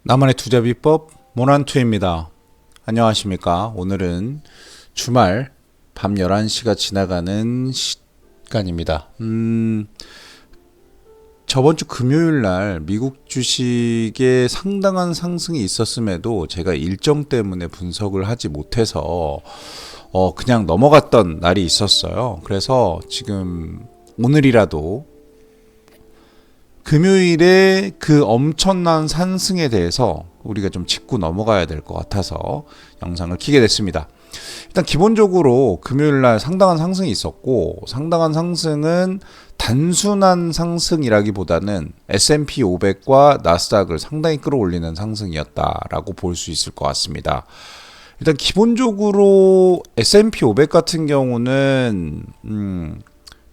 나만의 투자 비법 모난투입니다. 안녕하십니까. 오늘은 주말 밤 11시가 지나가는 시간입니다. 저번 주 금요일 날 미국 주식에 상당한 상승이 있었음에도 제가 일정 때문에 분석을 하지 못해서 그냥 넘어갔던 날이 있었어요. 그래서 지금 오늘이라도 금요일에 그 엄청난 상승에 대해서 우리가 좀 짚고 넘어가야 될 것 같아서 영상을 켜게 됐습니다. 일단 기본적으로 금요일날 상당한 상승이 있었고, 상당한 상승은 단순한 상승이라기보다는 S&P 500과 나스닥을 상당히 끌어올리는 상승이었다라고 볼 수 있을 것 같습니다. 일단 기본적으로 S&P 500 같은 경우는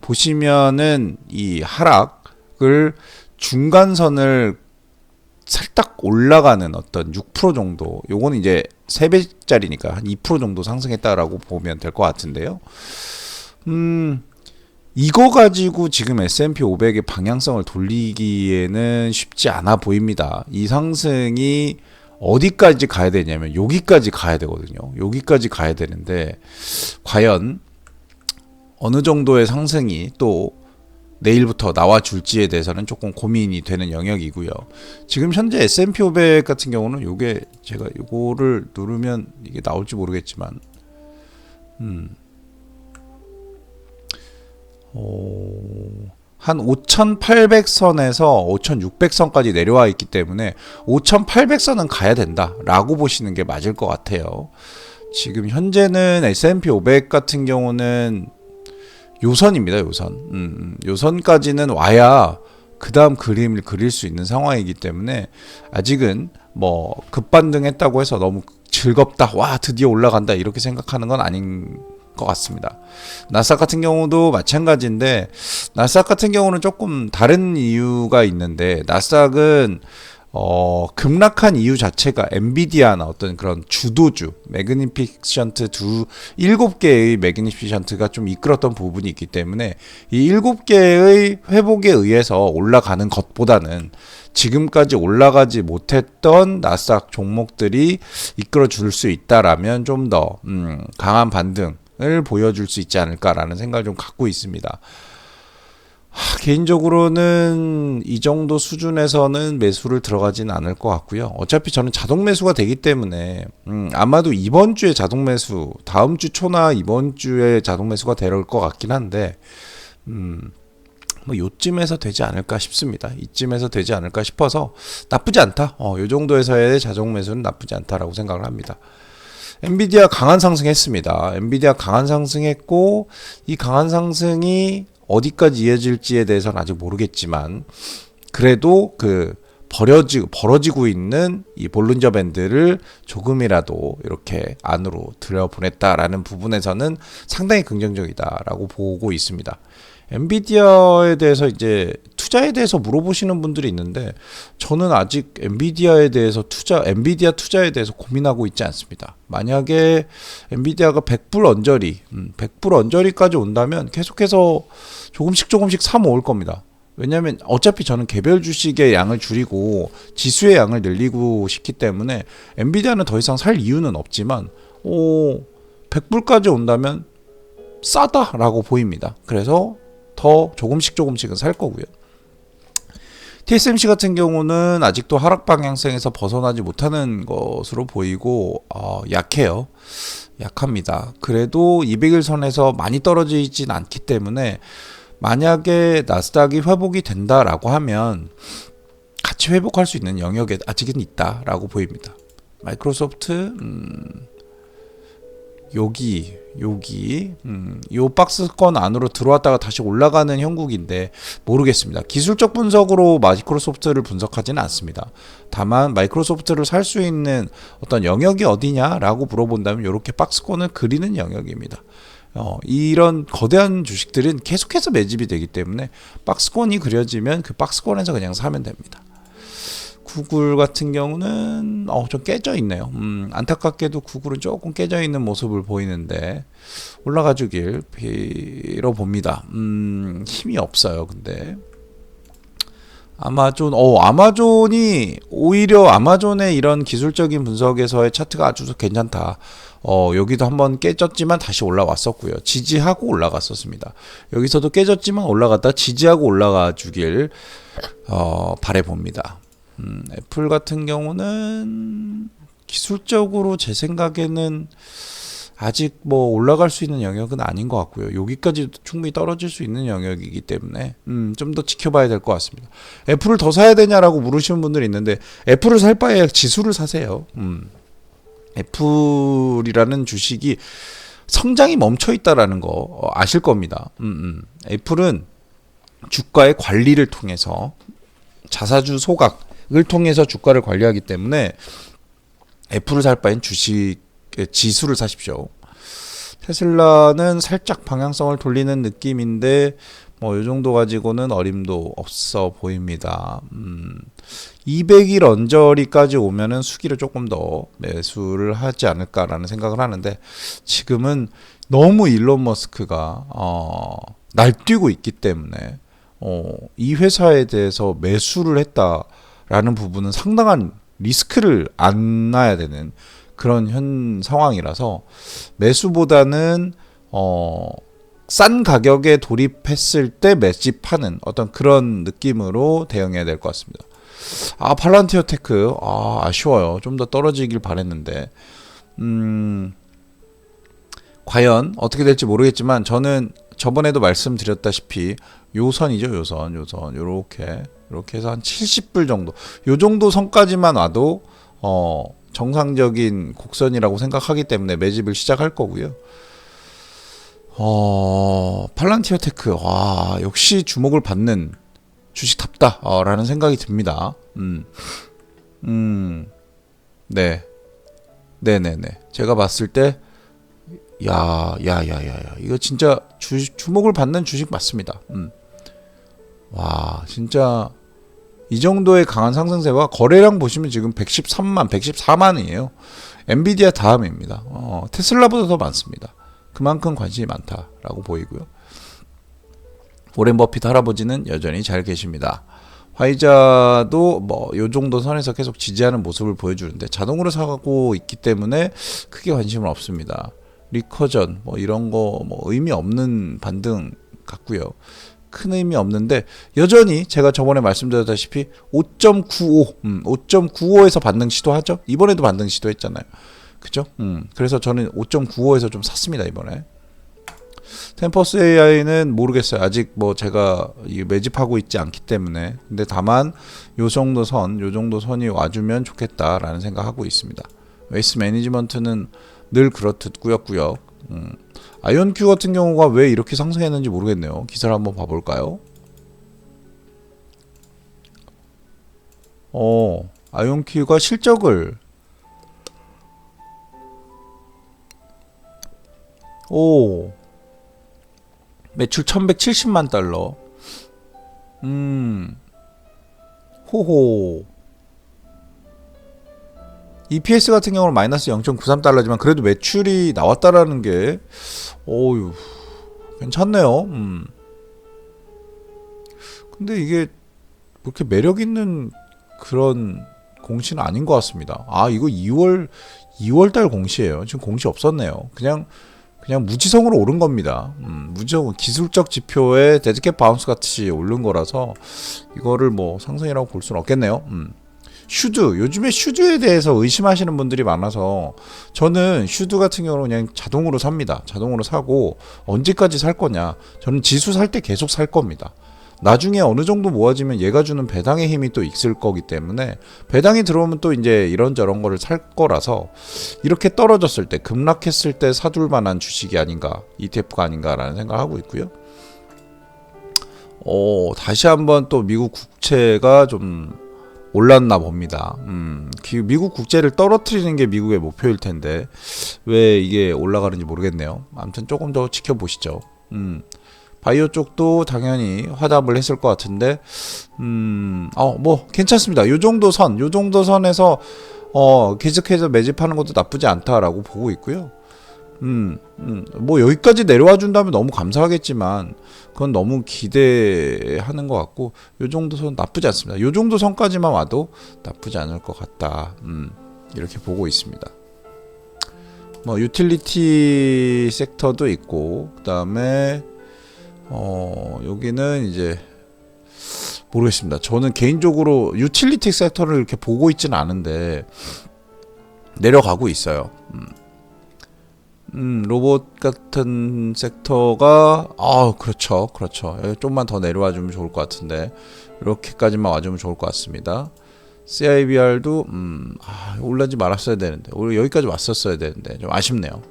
보시면은 이 하락을 중간선을 살짝 올라가는 어떤 6% 정도, 요거는 이제 3배짜리니까 한 2% 정도 상승했다라고 보면 될 것 같은데요. 이거 가지고 지금 S&P 500의 방향성을 돌리기에는 쉽지 않아 보입니다. 이 상승이 어디까지 가야 되냐면 여기까지 가야 되거든요. 여기까지 가야 되는데 과연 어느 정도의 상승이 또 내일부터 나와줄지에 대해서는 조금 고민이 되는 영역이고요. 지금 현재 S&P 500 같은 경우는 요게 제가 요거를 누르면 이게 나올지 모르겠지만 한 5,800선에서 5,600선까지 내려와 있기 때문에 5,800선은 가야 된다라고 보시는 게 맞을 것 같아요. 지금 현재는 S&P 500 같은 경우는 요선입니다. 요선. 요선까지는 와야 그 다음 그림을 그릴 수 있는 상황이기 때문에 아직은 뭐 급반등했다고 해서 너무 즐겁다, 와 드디어 올라간다 이렇게 생각하는 건 아닌 것 같습니다. 나스닥 같은 경우도 마찬가지인데, 나스닥 같은 경우는 조금 다른 이유가 있는데, 나스닥은 급락한 이유 자체가 엔비디아나 어떤 그런 주도주, 매그니피션트 7개의 매그니피션트가 좀 이끌었던 부분이 있기 때문에 이 7개의 회복에 의해서 올라가는 것보다는 지금까지 올라가지 못했던 나스닥 종목들이 이끌어 줄 수 있다라면 좀 더 강한 반등을 보여줄 수 있지 않을까라는 생각을 좀 갖고 있습니다. 개인적으로는 이 정도 수준에서는 매수를 들어가지는 않을 것 같고요. 어차피 저는 자동 매수가 되기 때문에 아마도 이번 주에 자동 매수, 다음 주 초나 이번 주에 자동 매수가 될 것 같긴 한데 뭐 요쯤에서 되지 않을까 싶습니다. 이쯤에서 되지 않을까 싶어서 나쁘지 않다. 요 정도에서의 자동 매수는 나쁘지 않다라고 생각을 합니다. 엔비디아 강한 상승했습니다. 엔비디아 강한 상승했고, 이 강한 상승이 어디까지 이어질지에 대해서는 아직 모르겠지만, 그래도 그 벌어지고 있는 이 볼린저 밴드를 조금이라도 이렇게 안으로 들여보냈다라는 부분에서는 상당히 긍정적이다라고 보고 있습니다. 엔비디아에 대해서 이제 투자에 대해서 물어보시는 분들이 있는데, 저는 아직 엔비디아에 대해서 엔비디아 투자에 대해서 고민하고 있지 않습니다. 만약에 엔비디아가 100불 언저리, 100불 언저리까지 온다면 계속해서 조금씩 사 모을 겁니다. 왜냐하면 어차피 저는 개별 주식의 양을 줄이고 지수의 양을 늘리고 싶기 때문에 엔비디아는 더 이상 살 이유는 없지만 100불까지 온다면 싸다라고 보입니다. 그래서 더 조금씩은 살 거고요. TSMC 같은 경우는 아직도 하락 방향성에서 벗어나지 못하는 것으로 보이고 약해요. 약합니다. 그래도 200일선에서 많이 떨어지진 않기 때문에 만약에 나스닥이 회복이 된다라고 하면 같이 회복할 수 있는 영역에 아직은 있다라고 보입니다. 마이크로소프트 여기 요 박스권 안으로 들어왔다가 다시 올라가는 형국인데 모르겠습니다. 기술적 분석으로 마이크로소프트를 분석하지는 않습니다. 다만 마이크로소프트를 살 수 있는 어떤 영역이 어디냐라고 물어본다면 이렇게 박스권을 그리는 영역입니다. 이런 거대한 주식들은 계속해서 매집이 되기 때문에 박스권이 그려지면 그 박스권에서 그냥 사면 됩니다. 구글 같은 경우는 좀 깨져 있네요. 안타깝게도 구글은 조금 깨져 있는 모습을 보이는데 올라가 주길 빌어봅니다. 힘이 없어요. 근데 아마존이 오히려 아마존의 이런 기술적인 분석에서의 차트가 아주 괜찮다. 여기도 한번 깨졌지만 다시 올라왔었고요. 지지하고 올라갔었습니다. 여기서도 깨졌지만 올라갔다 지지하고 올라가 주길 바라봅니다. 애플 같은 경우는 기술적으로 제 생각에는 아직 뭐 올라갈 수 있는 영역은 아닌 것 같고요. 여기까지 충분히 떨어질 수 있는 영역이기 때문에 좀 더 지켜봐야 될 것 같습니다. 애플을 더 사야 되냐라고 물으시는 분들이 있는데 애플을 살 바에 지수를 사세요. 애플이라는 주식이 성장이 멈춰 있다라는 거 아실 겁니다. 애플은 주가의 관리를 통해서 자사주 소각을 통해서 주가를 관리하기 때문에 애플을 살 바엔 주식 지수를 사십시오. 테슬라는 살짝 방향성을 돌리는 느낌인데 뭐 이 정도 가지고는 어림도 없어 보입니다. 200일 언저리까지 오면은 수기를 조금 더 매수를 하지 않을까라는 생각을 하는데 지금은 너무 일론 머스크가 날뛰고 있기 때문에 이 회사에 대해서 매수를 했다라는 부분은 상당한 리스크를 안아야 되는 그런 현 상황이라서 매수보다는 싼 가격에 돌입했을 때 매집하는 어떤 그런 느낌으로 대응해야 될 것 같습니다. 팔란티어 테크 아쉬워요. 좀 더 떨어지길 바랬는데 과연 어떻게 될지 모르겠지만 저는 저번에도 말씀드렸다시피 요선이죠. 요선 요렇게 해서 한 70불 정도 요 정도 선까지만 와도 정상적인 곡선이라고 생각하기 때문에 매집을 시작할 거고요. 팔란티어 테크 역시 주목을 받는 주식답다 라는 생각이 듭니다. 네네네. 제가 봤을 때 이거 진짜 주목을 받는 주식 맞습니다. 진짜 이 정도의 강한 상승세와 거래량 보시면 지금 113만, 114만이에요. 엔비디아 다음입니다. 테슬라보다 더 많습니다. 그만큼 관심이 많다라고 보이고요. 오렌 버핏 할아버지는 여전히 잘 계십니다. 화이자도 뭐 요 정도 선에서 계속 지지하는 모습을 보여주는데 자동으로 사고 있기 때문에 크게 관심은 없습니다. 리커전 뭐 이런 거 뭐 의미 없는 반등 같고요. 큰 의미 없는데 여전히 제가 저번에 말씀드렸다시피 5.95에서 반등 시도하죠. 이번에도 반등 시도했잖아요. 그죠? 그래서 저는 5.95에서 좀 샀습니다 이번에. 템퍼스 AI는 모르겠어요. 아직 뭐 제가 매집하고 있지 않기 때문에. 근데 다만 요 정도 선이 와주면 좋겠다라는 생각하고 있습니다. 웨이스 매니지먼트는 늘 그렇듯 꾸역꾸역. 아이온큐 같은 경우가 왜 이렇게 상승했는지 모르겠네요. 기사를 한번 봐볼까요? 아이온큐가 실적을 매출 1170만 달러. 호호. EPS 같은 경우는 마이너스 0.93달러지만 그래도 매출이 나왔다라는 게 괜찮네요. 근데 이게 그렇게 매력 있는 그런 공시는 아닌 것 같습니다. 이거 2월달 공시예요. 지금 공시 없었네요. 그냥 무지성으로 오른 겁니다. 무지성 기술적 지표에 데드캣 바운스 같이 오른 거라서 이거를 뭐 상승이라고 볼 수는 없겠네요. 요즘에 슈즈에 대해서 의심하시는 분들이 많아서 저는 슈즈 같은 경우는 그냥 자동으로 삽니다. 자동으로 사고 언제까지 살 거냐? 저는 지수 살 때 계속 살 겁니다. 나중에 어느 정도 모아지면 얘가 주는 배당의 힘이 또 있을 거기 때문에 배당이 들어오면 또 이제 이런저런 거를 살 거라서 이렇게 떨어졌을 때 급락했을 때 사둘 만한 주식이 아닌가 ETF가 아닌가라는 생각을 하고 있고요. 다시 한번 또 미국 국채가 좀 올랐나 봅니다. 미국 국채를 떨어뜨리는 게 미국의 목표일 텐데 왜 이게 올라가는지 모르겠네요. 아무튼 조금 더 지켜보시죠. 바이오 쪽도 당연히 화답을 했을 것 같은데 뭐 괜찮습니다. 요 정도 선에서 계속해서 매집하는 것도 나쁘지 않다라고 보고 있고요. 뭐 여기까지 내려와 준다면 너무 감사하겠지만 그건 너무 기대하는 것 같고 요 정도 선 나쁘지 않습니다. 요 정도 선까지만 와도 나쁘지 않을 것 같다. 이렇게 보고 있습니다. 뭐 유틸리티 섹터도 있고 그다음에 여기는 이제 모르겠습니다. 저는 개인적으로 유틸리티 섹터를 이렇게 보고 있지는 않은데 내려가고 있어요. 로봇 같은 섹터가 그렇죠. 좀만 더 내려와 주면 좋을 것 같은데 이렇게까지만 와주면 좋을 것 같습니다. CIBR도 올라지 말았어야 되는데 오히려 여기까지 왔었어야 되는데 좀 아쉽네요.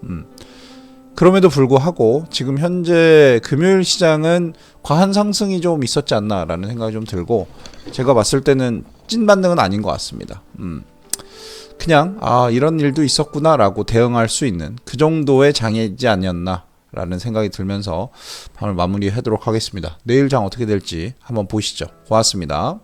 그럼에도 불구하고 지금 현재 금요일 시장은 과한 상승이 좀 있었지 않나라는 생각이 좀 들고 제가 봤을 때는 찐 반등은 아닌 것 같습니다. 그냥 이런 일도 있었구나라고 대응할 수 있는 그 정도의 장이지 아니었나라는 생각이 들면서 밤을 마무리하도록 하겠습니다. 내일 장 어떻게 될지 한번 보시죠. 고맙습니다.